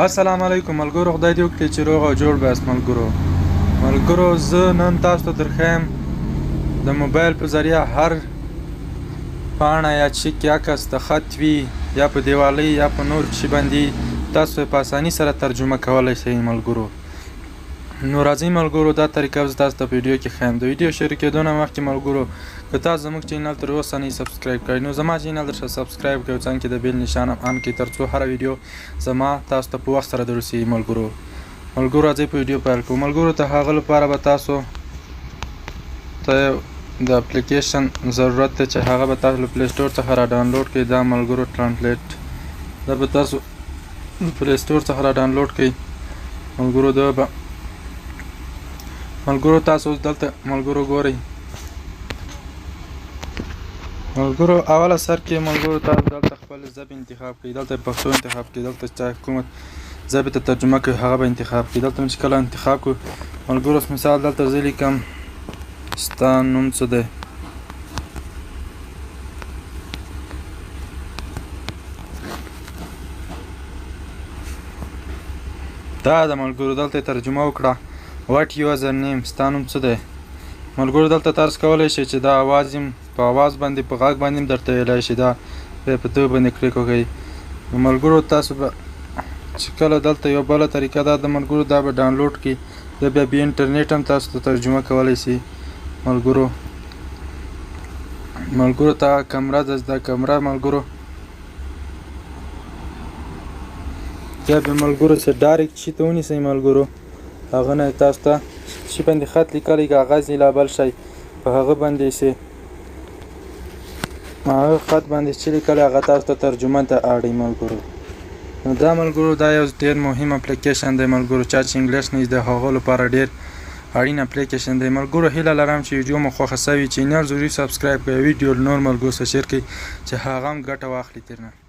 السلام علیکم ملګرو، خدای دې وکړي چې روغ او جوړ بیاست ملګرو. زه نن تاسو ته درښیم د موبایل په ذریعه هر پاڼه یا چیک یا عکس د خط وي یا په دیوالۍ یا په نور شي باندې تاسو یې په اساني سره ترجمه کولی شئ ملګرو. نو راځئ ملګرو، دا طریقه زه تاسو ته په ویډیو کې ښیم. د ویډیو شروع کېدو نه مخکې ملګرو، که تاسو زموږ چینل تر اوسه نه سبسکرایب کړئ نو زما چینل درشه سبسکرایب کړئ او څنګ کې د بیل نشان هم آن کړئ تر څو هره ویډیو زما تاسو ته په وخت سره دررسیږي ملګرو. راځئ په ویډیو پیل کړو. ملګرو ته هغه لپاره به تاسو ته د اپلیکیشن ضرورت دی چې هغه به تاسو له پلی سټور څخه را ډاونلوډ کړئ. دا ملګرو ټرانسلیټ دا به تاسو پلی سټور څخه را ډاونلوډ کړئ ملګرو. ملګرو تاسو اوس دلته ملګرو ګورئ ملګرو، اوله سر کې ملګرو تاسو دلته خپل ژبې انتخاب کړئ. دلته پښتو انتخاب کړئ، دلته چې کومه ژبې ته ترجمه کوي هغه به انتخاب کړئ. دلته چې کله انتخاب کړو ملګرو، مثال دلته زه لیکم ستا نوم څه دی. دا د ملګرو دلته ترجمه وکړه What user name، ستا نوم څه دی ملګرو. دلته تاسو کولی شئ چې دا اواز په اواز باندې په غږ باندې هم درته ویلی شي. دا په دغه باندې کلیک وکړئ. نو ملګرو تاسو به چې کله دلته یوه بله طریقه ده د ملګرو، دا به ډاونلوډ کړي. دا بیا بې انټرنیټ هم تاسو ته ترجمه کولی شي ملګرو. ته کمره ده، دا کمره ملګرو. بیا به ملګرو چې ډایرکټ شي ته ونیسئ ملګرو، هغه نه تاسو ته شي باندې خط لیکلی کاغذ یا بل شی په هغه باندې شي هغه خط باندې چې لیکلی هغه تاسو ته ترجمه ته اړئ ملګرو. نو دا ملګرو دا یو ډېر مهم اپلیکیشن دی ملګرو. چا چې انګلیش نه زده هغو لپاره ډېر اړین اپلیکیشن دی ملګرو. هیله لرم چې ویډیو مو خوښه سوي. چینل ضروري سبسکرایب کړئ، ویډیو نور ملګرو سره شیر کړئ چې هغه هم ګټه واخلي ترنه.